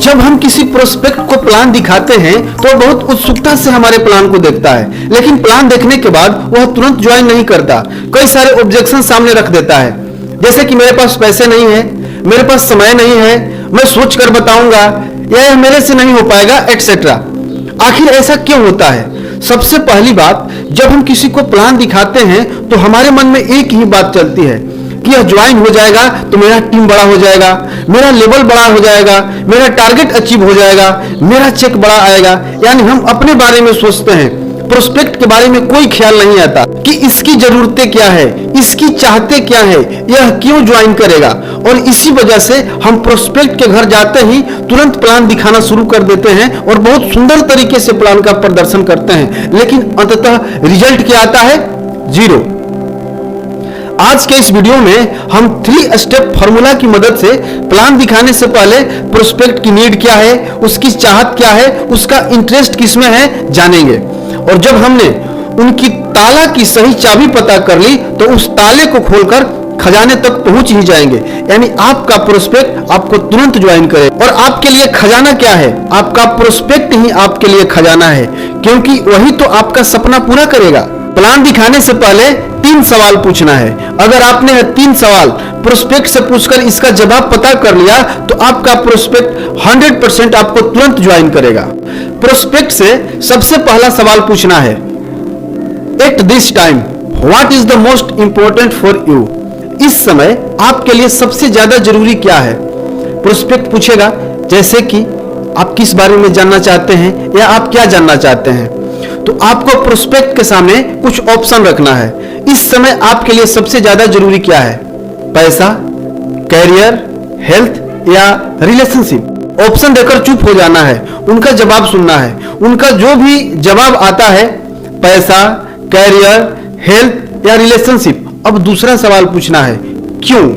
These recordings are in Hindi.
जब हम किसी प्रोस्पेक्ट को प्लान दिखाते हैं तो बहुत उत्सुकता से हमारे प्लान को देखता है, लेकिन प्लान देखने के बाद वह तुरंत ज्वाइन नहीं करता। कई सारे ऑब्जेक्शन सामने रख देता है, जैसे कि मेरे पास पैसे नहीं है, मेरे पास समय नहीं है, मैं सोच कर बताऊंगा, यह मेरे से नहीं हो पाएगा, एटसेट्रा। आखिर ऐसा क्यों होता है? सबसे पहली बात, जब हम किसी को प्लान दिखाते हैं तो हमारे मन में एक ही बात चलती है कि यह ज्वाइन हो जाएगा तो मेरा टीम बड़ा हो जाएगा, मेरा लेवल बड़ा हो जाएगा, मेरा टारगेट अचीव हो जाएगा, मेरा चेक बड़ा आएगा। यानी हम अपने बारे में सोचते हैं, प्रोस्पेक्ट के बारे में कोई ख्याल नहीं आता कि इसकी जरूरतें क्या है, इसकी चाहते क्या है, यह क्यों ज्वाइन करेगा। और इसी वजह से हम प्रोस्पेक्ट के घर जाते ही तुरंत प्लान दिखाना शुरू कर देते हैं और बहुत सुंदर तरीके से प्लान का प्रदर्शन करते हैं, लेकिन अंततः रिजल्ट क्या आता है? जीरो। आज के इस वीडियो में हम 3 स्टेप फॉर्मूला की मदद से प्लान दिखाने से पहले प्रोस्पेक्ट की नीड क्या है, उसकी चाहत क्या है, उसका इंटरेस्ट किसमें है, जानेंगे। और जब हमने उनकी ताला की सही चाबी पता कर ली तो उस ताले को खोलकर खजाने तक पहुंच ही जाएंगे। यानी आपका प्रोस्पेक्ट आपको तुरंत ज्वाइन करे। और आपके लिए खजाना क्या है? आपका प्रोस्पेक्ट ही आपके लिए खजाना है, क्योंकि वही तो आपका सपना पूरा करेगा। प्लान दिखाने से पहले 3 सवाल पूछना है। अगर आपने 3 सवाल प्रोस्पेक्ट से पूछकर इसका जवाब पता कर लिया तो आपका प्रोस्पेक्ट 100% आपको तुरंत ज्वाइन करेगा। प्रोस्पेक्ट से सबसे पहला सवाल पूछना है, at this time what is the most important for you? इस समय आपके लिए सबसे ज्यादा जरूरी क्या है? प्रोस्पेक्ट पूछेगा, जैसे कि आप किस बारे में जानना चाहते हैं या आप क्या जानना चाहते हैं। तो आपको प्रोस्पेक्ट के सामने कुछ ऑप्शन रखना है। इस समय आपके लिए सबसे ज्यादा जरूरी क्या है? पैसा, कैरियर, हेल्थ या रिलेशनशिप? ऑप्शन देकर चुप हो जाना है, उनका जवाब सुनना है। उनका जो भी जवाब आता है, पैसा, कैरियर, हेल्थ या रिलेशनशिप, अब दूसरा सवाल पूछना है, क्यों?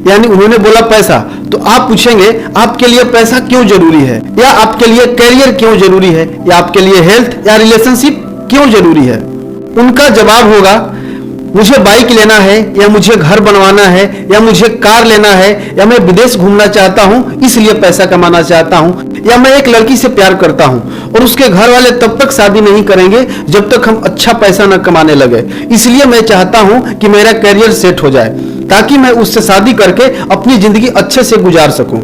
यानी उन्होंने बोला पैसा, तो आप पूछेंगे आपके लिए पैसा क्यों जरूरी है, या आपके लिए कैरियर क्यों जरूरी है, या आपके लिए हेल्थ या रिलेशनशिप क्यों जरूरी है। उनका जवाब होगा, मुझे बाइक लेना है, या मुझे घर बनवाना है, या मुझे कार लेना है, या मैं विदेश घूमना चाहता हूं इसलिए पैसा कमाना चाहता हूं, या मैं एक लड़की से प्यार करता हूं और उसके घर वाले तब तक शादी नहीं करेंगे जब तक हम अच्छा पैसा न कमाने लगे, इसलिए मैं चाहता हूं कि मेरा कैरियर सेट हो जाए ताकि मैं उससे शादी करके अपनी जिंदगी अच्छे से गुजार सकूं।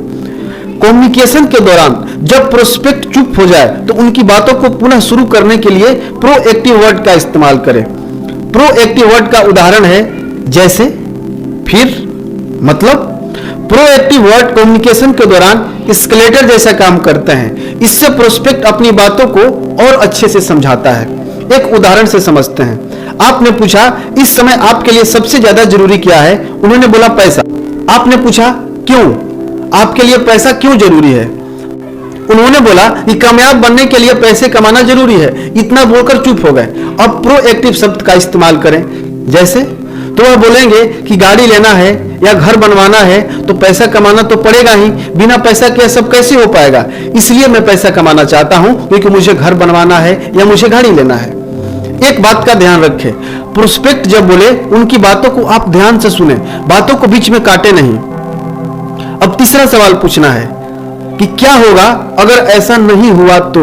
कम्युनिकेशन के दौरान जब प्रोस्पेक्ट चुप हो जाए तो उनकी बातों को पुनः शुरू करने के लिए प्रोएक्टिव वर्ड का इस्तेमाल करें। प्रोएक्टिव वर्ड का उदाहरण है जैसे, फिर, मतलब। प्रोएक्टिव वर्ड कम्युनिकेशन के दौरान एस्केलेटर जैसा काम करते हैं। इससे प्रोस्पेक्ट अपनी बातों को और अच्छे से समझाता है। एक उदाहरण से समझते हैं। आपने पूछा, इस समय आपके लिए सबसे ज्यादा जरूरी क्या है? उन्होंने बोला पैसा। आपने पूछा, क्यों? आपके लिए पैसा क्यों जरूरी है? उन्होंने बोला कि कामयाब बनने के लिए पैसे कमाना जरूरी है। इतना बोलकर चुप हो गए। अब प्रोएक्टिव शब्द का इस्तेमाल करें, जैसे, तो वह बोलेंगे कि गाड़ी लेना है या घर बनवाना है तो पैसा कमाना तो पड़ेगा ही, बिना पैसा के सब कैसे हो पाएगा, इसलिए मैं पैसा कमाना चाहता हूं क्योंकि मुझे घर बनवाना है या मुझे गाड़ी लेना है। एक बात का ध्यान रखें, प्रोस्पेक्ट जब बोले उनकी बातों को आप ध्यान से सुने, बातों को बीच में काटे नहीं। अब तीसरा सवाल पूछना है कि क्या होगा अगर ऐसा नहीं हुआ तो?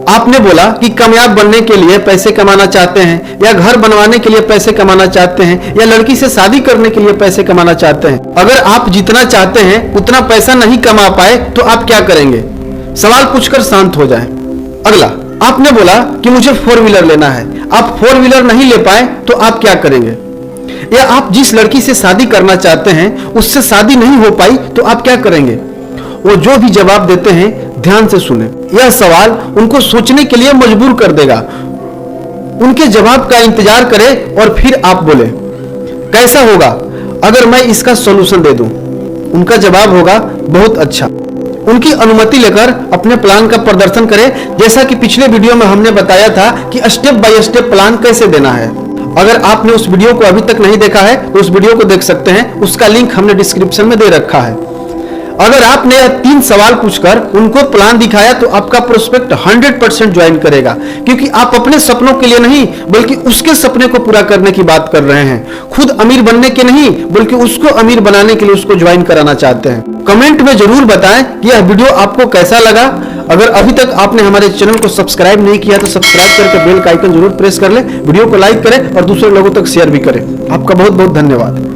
आपने बोला कि कामयाब बनने के लिए पैसे कमाना चाहते हैं, या घर बनवाने के लिए पैसे कमाना चाहते हैं, या लड़की से शादी करने के लिए पैसे कमाना चाहते हैं। अगर आप जितना चाहते हैं उतना पैसा नहीं कमा पाए तो आप क्या करेंगे? सवाल पूछकर शांत हो जाएं। अगला, आपने बोला कि मुझे 4 व्हीलर लेना है। आप 4 व्हीलर नहीं ले पाए तो आप क्या करेंगे? या आप जिस लड़की से शादी करना चाहते हैं उससे शादी नहीं हो पाई तो आप क्या करेंगे? वो जो भी जवाब देते हैं ध्यान से सुने। यह सवाल उनको सोचने के लिए मजबूर कर देगा। उनके जवाब का इंतजार करें और फिर आप बोले, कैसा होगा अगर मैं इसका सॉल्यूशन दे दूं? उनका जवाब होगा, बहुत अच्छा। उनकी अनुमति लेकर अपने प्लान का प्रदर्शन करें, जैसा कि पिछले वीडियो में हमने बताया था कि स्टेप बाय स्टेप प्लान कैसे देना है। अगर आपने उस वीडियो को अभी तक नहीं देखा है तो उस वीडियो को देख सकते हैं, उसका लिंक हमने डिस्क्रिप्शन में दे रखा है। अगर आपने 3 सवाल पूछकर उनको प्लान दिखाया तो आपका प्रोस्पेक्ट 100% ज्वाइन करेगा, क्योंकि आप अपने सपनों के लिए नहीं बल्कि उसके सपने को पूरा करने की बात कर रहे हैं। खुद अमीर बनने के नहीं बल्कि उसको अमीर बनाने के लिए उसको ज्वाइन कराना चाहते हैं। कमेंट में जरूर बताएं कि यह वीडियो आपको कैसा लगा। अगर अभी तक आपने हमारे चैनल को सब्सक्राइब नहीं किया तो सब्सक्राइब करके बेल का आइकन जरूर प्रेस कर लें, वीडियो को लाइक करें और दूसरे लोगों तक शेयर भी करें। आपका बहुत बहुत धन्यवाद।